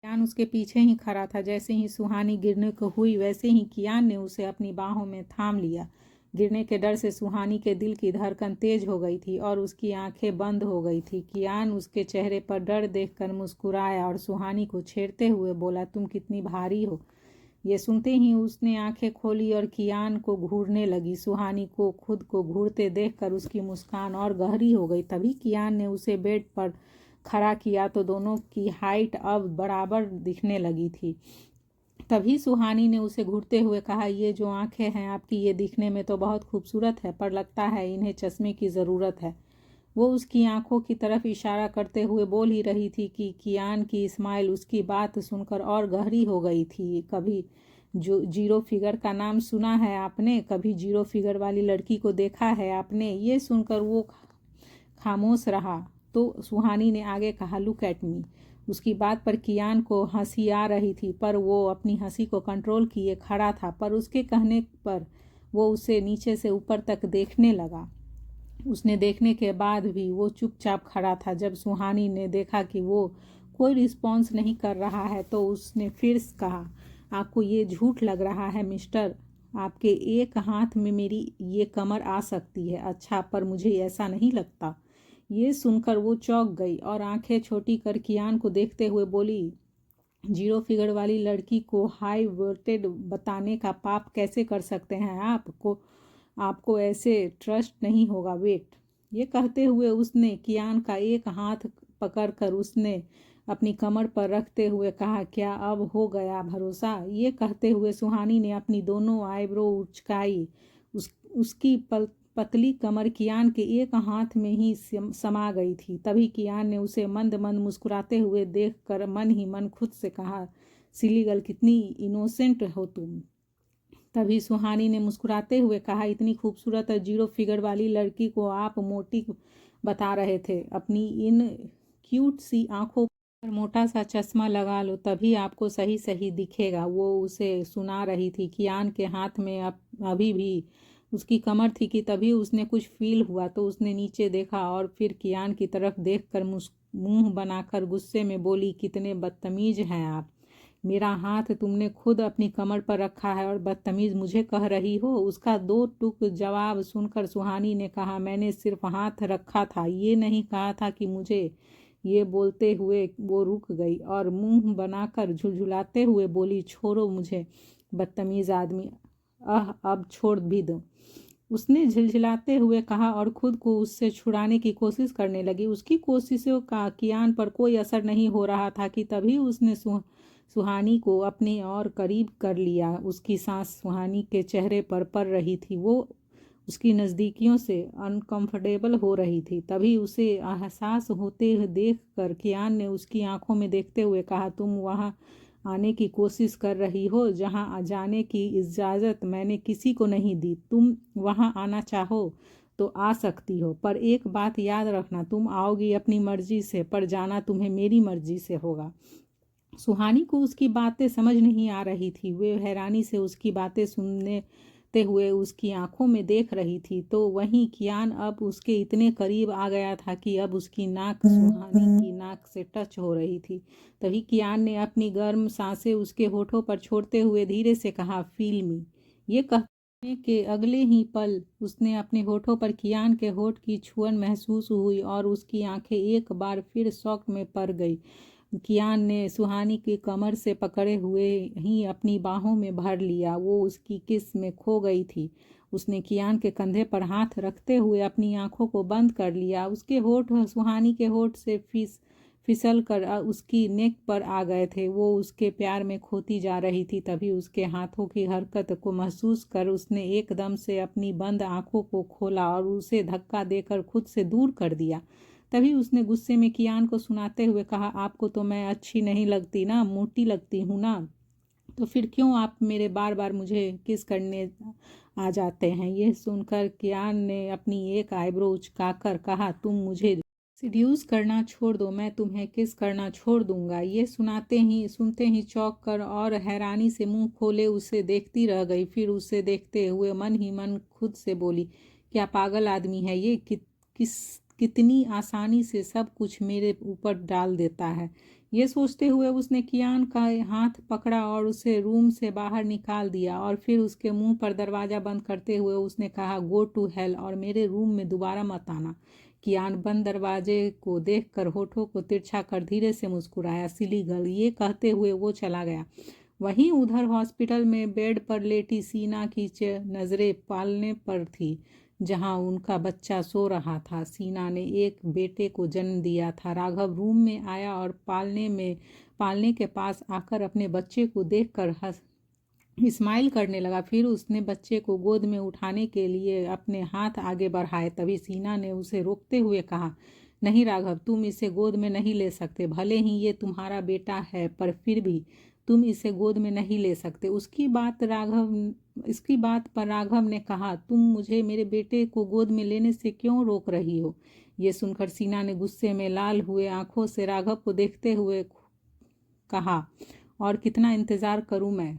कियान उसके पीछे ही खड़ा था। जैसे ही सुहानी गिरने को हुई वैसे ही कियान ने उसे अपनी बाहों में थाम लिया। गिरने के डर से सुहानी के दिल की धड़कन तेज हो गई थी और उसकी आंखें बंद हो गई थी। कियान उसके चेहरे पर डर देखकर मुस्कुराया और सुहानी को छेड़ते हुए बोला, तुम कितनी भारी हो। ये सुनते ही उसने आंखें खोली और कियान को घूरने लगी। सुहानी को खुद को घूरते देखकर उसकी मुस्कान और गहरी हो गई। तभी कियान ने उसे बेड पर खड़ा किया तो दोनों की हाइट अब बराबर दिखने लगी थी। तभी सुहानी ने उसे घूरते हुए कहा, ये जो आंखें हैं आपकी, ये दिखने में तो बहुत खूबसूरत है, पर लगता है इन्हें चश्मे की ज़रूरत है। वो उसकी आंखों की तरफ इशारा करते हुए बोल ही रही थी कि कियान की स्माइल उसकी बात सुनकर और गहरी हो गई थी। कभी जो जीरो फिगर का नाम सुना है आपने? कभी जीरो फिगर वाली लड़की को देखा है आपने? ये सुनकर वो खामोश रहा तो सुहानी ने आगे कहा, लुक एट मी। उसकी बात पर कियान को हंसी आ रही थी, पर वो अपनी हंसी को कंट्रोल किए खड़ा था। पर उसके कहने पर वो उसे नीचे से ऊपर तक देखने लगा। उसने देखने के बाद भी वो चुपचाप खड़ा था। जब सुहानी ने देखा कि वो कोई रिस्पॉन्स नहीं कर रहा है तो उसने फिर कहा, आपको ये झूठ लग रहा है मिस्टर। आपके एक हाथ में मेरी ये कमर आ सकती है। अच्छा, पर मुझे ऐसा नहीं लगता। ये सुनकर वो चौंक गई और आंखें छोटी कर कियान को देखते हुए बोली, जीरो फिगर वाली लड़की को हाई वोल्टेज बताने का पाप कैसे कर सकते हैं आपको? आपको ऐसे ट्रस्ट नहीं होगा। वेट। ये कहते हुए उसने कियान का एक हाथ पकड़कर उसने अपनी कमर पर रखते हुए कहा, क्या अब हो गया भरोसा? ये कहते हुए सुहानी ने अपनी दोनों आईब्रो उचकाई। उसकी पतली कमर कियान के एक हाथ में ही समा गई थी। तभी कियान ने उसे मंद मंद मुस्कुराते हुए देखकर मन ही मन खुद से कहा, सिली गर्ल, कितनी इनोसेंट हो तुम। तभी सुहानी ने मुस्कुराते हुए कहा, इतनी खूबसूरत और जीरो फिगर वाली लड़की को आप मोटी बता रहे थे? अपनी इन क्यूट सी आंखों पर मोटा सा चश्मा लगा लो, तभी आपको सही सही दिखेगा। वो उसे सुना रही थी। कियान के हाथ में अभी भी उसकी कमर थी कि तभी उसने कुछ फील हुआ तो उसने नीचे देखा और फिर कियान की तरफ देखकर मुंह बनाकर गुस्से में बोली, कितने बदतमीज हैं आप। मेरा हाथ तुमने खुद अपनी कमर पर रखा है और बदतमीज मुझे कह रही हो? उसका दो टूक जवाब सुनकर सुहानी ने कहा, मैंने सिर्फ हाथ रखा था, ये नहीं कहा था कि मुझे। ये बोलते हुए वो रुक गई और मुंह बनाकर झुलझुलाते हुए बोली, छोड़ो मुझे बदतमीज आदमी। अब छोड़ भी दो, उसने झिलझिलाते हुए कहा और खुद को उससे छुड़ाने की कोशिश करने लगी। उसकी कोशिशों का कियान पर कोई असर नहीं हो रहा था कि तभी उसने सुहानी को अपने और करीब कर लिया। उसकी सांस सुहानी के चेहरे पर पड़ रही थी। वो उसकी नज़दीकियों से अनकंफर्टेबल हो रही थी। तभी उसे एहसास होते देख कर कियान ने उसकी आंखों में देखते हुए कहा, तुम वहाँ आने की कोशिश कर रही हो जहाँ जाने की इजाज़त मैंने किसी को नहीं दी। तुम वहाँ आना चाहो तो आ सकती हो, पर एक बात याद रखना, तुम आओगी अपनी मर्जी से, पर जाना तुम्हें मेरी मर्जी से होगा। सुहानी को उसकी बातें समझ नहीं आ रही थी। वे हैरानी से उसकी बातें सुनते हुए उसकी आंखों में देख रही थी। तो वहीं कियान अब उसके इतने करीब आ गया था कि अब उसकी नाक सुहानी की नाक से टच हो रही थी। तभी कियान ने अपनी गर्म सांसें उसके होठों पर छोड़ते हुए धीरे से कहा, फील मी। ये कहने के अगले ही पल उसने अपने होठों पर कियान के होठ की छुअन महसूस हुई और उसकी आंखें एक बार फिर शौक में पड़ गई। कियान ने सुहानी की कमर से पकड़े हुए ही अपनी बाहों में भर लिया। वो उसकी किस में खो गई थी। उसने कियान के कंधे पर हाथ रखते हुए अपनी आंखों को बंद कर लिया। उसके होठ सुहानी के होठ से फिसल कर उसकी नेक पर आ गए थे। वो उसके प्यार में खोती जा रही थी। तभी उसके हाथों की हरकत को महसूस कर उसने एकदम से अपनी बंद आंखों को खोला और उसे धक्का देकर खुद से दूर कर दिया। तभी उसने गुस्से में कियान को सुनाते हुए कहा, आपको तो मैं अच्छी नहीं लगती ना, मोटी लगती हूँ ना, तो फिर क्यों आप मेरे बार बार मुझे किस करने आ जाते हैं? यह सुनकर कियान ने अपनी एक आईब्रो उचकाकर कहा, तुम मुझे सिड्यूस करना छोड़ दो, मैं तुम्हें किस करना छोड़ दूंगा। ये सुनते ही चौंक कर और हैरानी से मुंह खोले उसे देखती रह गई। फिर उसे देखते हुए मन ही मन खुद से बोली, क्या पागल आदमी है ये, कितनी आसानी से सब कुछ मेरे ऊपर डाल देता है। ये सोचते हुए उसने कियान का हाथ पकड़ा और उसे रूम से बाहर निकाल दिया और फिर उसके मुंह पर दरवाज़ा बंद करते हुए उसने कहा, गो टू हेल और मेरे रूम में दोबारा मत आना। कियान बंद दरवाजे को देखकर होठों को तिरछा कर धीरे से मुस्कुराया। सिली गर्ल, ये कहते हुए वो चला गया। वहीं उधर हॉस्पिटल में बेड पर लेटी सीना की नज़रें पालने पर थी जहां उनका बच्चा सो रहा था। सीना ने एक बेटे को जन्म दिया था। राघव रूम में आया और पालने के पास आकर अपने बच्चे को देखकर स्माइल करने लगा। फिर उसने बच्चे को गोद में उठाने के लिए अपने हाथ आगे बढ़ाए। तभी सीना ने उसे रोकते हुए कहा, नहीं राघव, तुम इसे गोद में नहीं ले सकते। भले ही ये तुम्हारा बेटा है पर फिर भी तुम इसे गोद में नहीं ले सकते। इसकी बात पर राघव ने कहा, तुम मुझे मेरे बेटे को गोद में लेने से क्यों रोक रही हो? ये सुनकर सीना ने गुस्से में लाल हुए आंखों से राघव को देखते हुए कहा, और कितना इंतज़ार करूं मैं?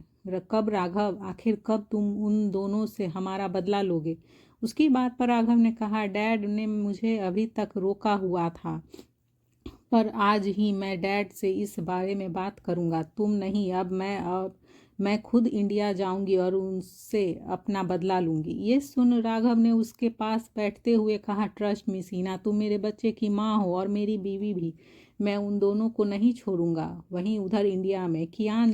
कब राघव, आखिर कब तुम उन दोनों से हमारा बदला लोगे? उसकी बात पर राघव ने कहा, डैड ने मुझे अभी तक रोका हुआ था पर आज ही मैं डैड से इस बारे में बात करूंगा। तुम नहीं, अब मैं खुद इंडिया जाऊंगी और उनसे अपना बदला लूंगी। ये सुन राघव ने उसके पास बैठते हुए कहा, ट्रस्ट मी सीना, तुम मेरे बच्चे की माँ हो और मेरी बीवी भी। मैं उन दोनों को नहीं छोड़ूंगा। वहीं उधर इंडिया में कियान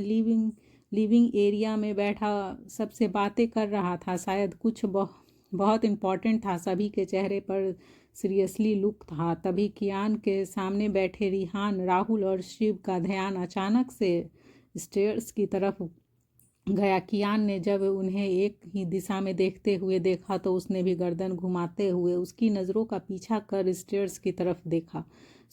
लिविंग एरिया में बैठा सबसे बातें कर रहा था। शायद कुछ बहुत इम्पोर्टेंट था। सभी के चेहरे पर सीरियसली लुक था। तभी कियान के सामने बैठे रिहान, राहुल और शिव का ध्यान अचानक से स्टेयर्स की तरफ गया। कियान ने जब उन्हें एक ही दिशा में देखते हुए देखा तो उसने भी गर्दन घुमाते हुए उसकी नज़रों का पीछा कर स्टेयर्स की तरफ देखा।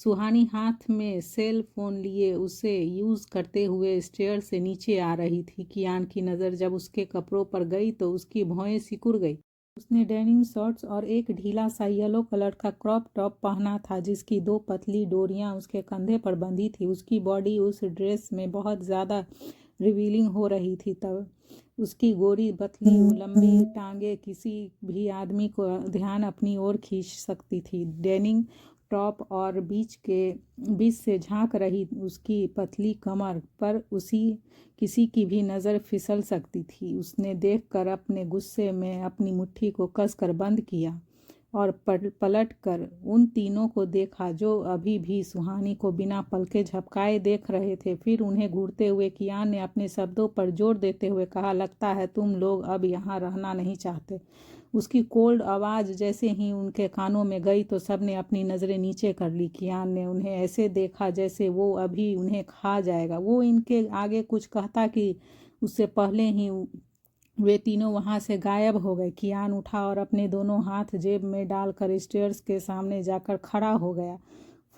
सुहानी हाथ में सेल फोन लिए उसे यूज़ करते हुए स्टेयर से नीचे आ रही थी। कियान की नज़र जब उसके कपड़ों पर गई तो उसकी भौहें सिकुड़ गई। उसने डेनिम शॉर्ट्स और एक ढीला सा येलो कलर का क्रॉप टॉप पहना था जिसकी दो पतली डोरियां उसके कंधे पर बंधी थी। उसकी बॉडी उस ड्रेस में बहुत ज़्यादा रिवीलिंग हो रही थी। तब उसकी गोरी पतली लंबी टांगे किसी भी आदमी को ध्यान अपनी ओर खींच सकती थी। डेनिम टॉप और बीच से झांक रही उसकी पतली कमर पर किसी की भी नज़र फिसल सकती थी। उसने देखकर अपने गुस्से में अपनी मुट्ठी को कसकर बंद किया और पलट कर उन तीनों को देखा जो अभी भी सुहानी को बिना पलके झपकाए देख रहे थे। फिर उन्हें घूरते हुए कियान ने अपने शब्दों पर जोर देते हुए कहा, लगता है तुम लोग अब यहाँ रहना नहीं चाहते। उसकी कोल्ड आवाज़ जैसे ही उनके कानों में गई तो सबने अपनी नज़रें नीचे कर ली। कियान ने उन्हें ऐसे देखा जैसे वो अभी उन्हें खा जाएगा। वो इनके आगे कुछ कहता कि उससे पहले ही वे तीनों वहां से गायब हो गए। कियान उठा और अपने दोनों हाथ जेब में डालकर स्टेयर्स के सामने जाकर खड़ा हो गया।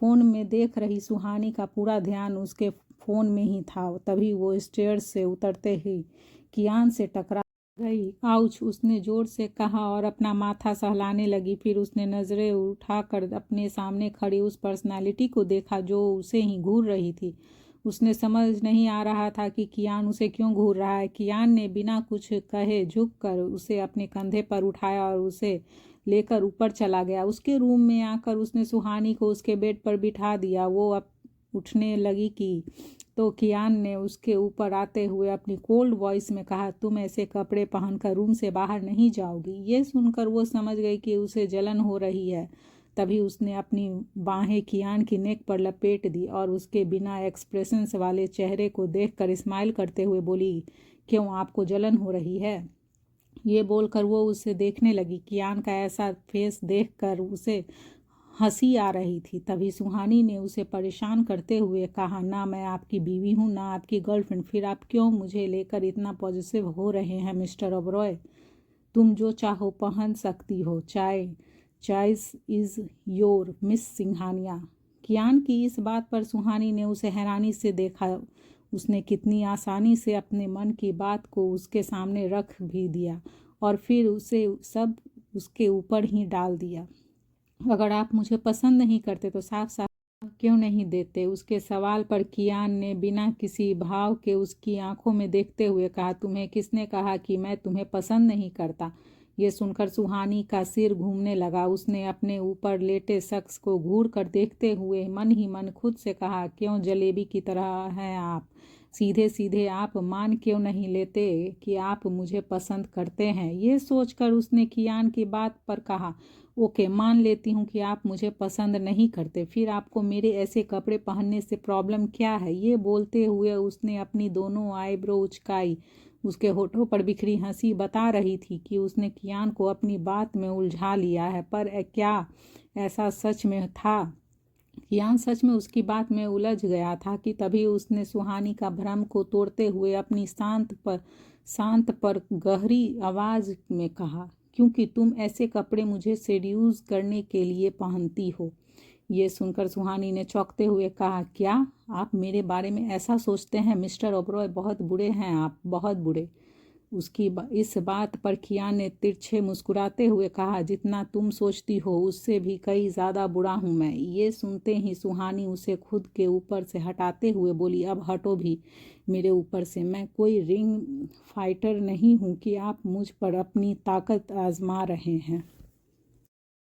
फ़ोन में देख रही सुहानी का पूरा ध्यान उसके फ़ोन में ही था। तभी वो स्टेयर्स से उतरते ही कियान से टकरा गई। आउच, उसने जोर से कहा और अपना माथा सहलाने लगी। फिर उसने नज़रें उठाकर अपने सामने खड़ी उस पर्सनालिटी को देखा जो उसे ही घूर रही थी। उसने समझ नहीं आ रहा था कि कियान उसे क्यों घूर रहा है। कियान ने बिना कुछ कहे झुककर उसे अपने कंधे पर उठाया और उसे लेकर ऊपर चला गया। उसके रूम में आकर उसने सुहानी को उसके बेड पर बिठा दिया। वो अब उठने लगी कि तो कियान ने उसके ऊपर आते हुए अपनी कोल्ड वॉइस में कहा, तुम ऐसे कपड़े पहनकर रूम से बाहर नहीं जाओगी। ये सुनकर वो समझ गई कि उसे जलन हो रही है। तभी उसने अपनी बाहें कियान की नेक पर लपेट दी और उसके बिना एक्सप्रेशंस वाले चेहरे को देखकर स्माइल करते हुए बोली, क्यों, आपको जलन हो रही है? ये बोलकर वो उसे देखने लगी। कियान का ऐसा फेस देखकर उसे हंसी आ रही थी। तभी सुहानी ने उसे परेशान करते हुए कहा, ना मैं आपकी बीवी हूँ ना आपकी गर्लफ्रेंड, फिर आप क्यों मुझे लेकर इतना पॉजिटिव हो रहे हैं मिस्टर ओबरॉय? तुम जो चाहो पहन सकती हो। Choice is your miss Singhania. Kiaan की इस बात पर सुहानी ने उसे हैरानी से देखा। उसने कितनी आसानी से अपने मन की बात को उसके सामने रख भी दिया और फिर उसे सब उसके ऊपर ही डाल दिया। अगर आप मुझे पसंद नहीं करते तो साफ साफ क्यों नहीं देते? उसके सवाल पर कियान ने बिना किसी भाव के उसकी आंखों में देखते हुए कहा, तुम्हें किसने कहा कि मैं तुम्हें पसंद नहीं करता? ये सुनकर सुहानी का सिर घूमने लगा। उसने अपने ऊपर लेटे शख्स को घूर कर देखते हुए मन ही मन खुद से कहा, क्यों जलेबी की तरह हैं आप? सीधे सीधे आप मान क्यों नहीं लेते कि आप मुझे पसंद करते हैं? ये सोचकर उसने कियान की बात पर कहा, ओके, मान लेती हूँ कि आप मुझे पसंद नहीं करते, फिर आपको मेरे ऐसे कपड़े पहनने से प्रॉब्लम क्या है? ये बोलते हुए उसने अपनी दोनों आईब्रो उचकाई। उसके होठों पर बिखरी हंसी बता रही थी कि उसने कियान को अपनी बात में उलझा लिया है। पर क्या ऐसा सच में था? कियान सच में उसकी बात में उलझ गया था कि तभी उसने सुहानी का भ्रम को तोड़ते हुए अपनी शांत पर गहरी आवाज में कहा, क्योंकि तुम ऐसे कपड़े मुझे सेड्यूस करने के लिए पहनती हो। ये सुनकर सुहानी ने चौंकते हुए कहा, क्या आप मेरे बारे में ऐसा सोचते हैं मिस्टर ओबरॉय? बहुत बुरे हैं आप, बहुत बुरे। इस बात पर कियान ने तिरछे मुस्कुराते हुए कहा, जितना तुम सोचती हो उससे भी कई ज़्यादा बुरा हूँ मैं। ये सुनते ही सुहानी उसे खुद के ऊपर से हटाते हुए बोली, अब हटो भी मेरे ऊपर से। मैं कोई रिंग फाइटर नहीं हूँ कि आप मुझ पर अपनी ताकत आजमा रहे हैं।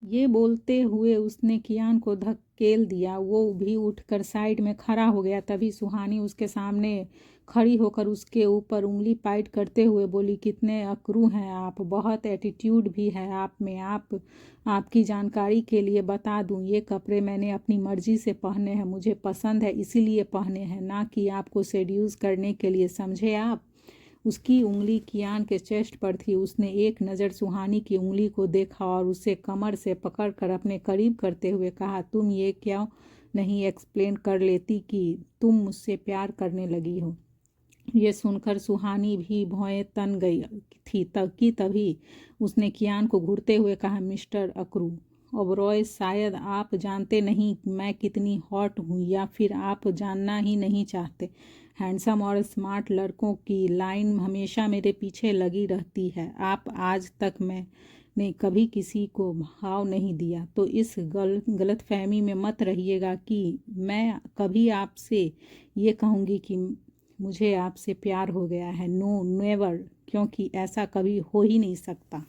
ये बोलते हुए उसने कियान को धकेल दिया। वो भी उठकर साइड में खड़ा हो गया। तभी सुहानी उसके सामने खड़ी होकर उसके ऊपर उंगली पॉइंट करते हुए बोली, कितने अकरू हैं आप, बहुत एटीट्यूड भी है आप में। आपकी जानकारी के लिए बता दूं, ये कपड़े मैंने अपनी मर्जी से पहने हैं, मुझे पसंद है इसीलिए पहने हैं, ना कि आपको सेड्यूस करने के लिए, समझे आप? उसकी उंगली कियान के चेस्ट पर थी। उसने एक नज़र सुहानी की उंगली को देखा और उसे कमर से पकड़कर अपने करीब करते हुए कहा, तुम ये क्यों नहीं एक्सप्लेन कर लेती कि तुम मुझसे प्यार करने लगी हो? ये सुनकर सुहानी भी भौएं तन गई थी तभी उसने कियान को घूरते हुए कहा, मिस्टर अकरू ओबरॉय, शायद आप जानते नहीं मैं कितनी हॉट हूँ, या फिर आप जानना ही नहीं चाहते। हैंडसम और स्मार्ट लड़कों की लाइन हमेशा मेरे पीछे लगी रहती है। आप आज तक मैंने कभी किसी को भाव नहीं दिया, तो इस गलत फहमी में मत रहिएगा कि मैं कभी आपसे ये कहूँगी कि मुझे आपसे प्यार हो गया है। नो नेवर, क्योंकि ऐसा कभी हो ही नहीं सकता।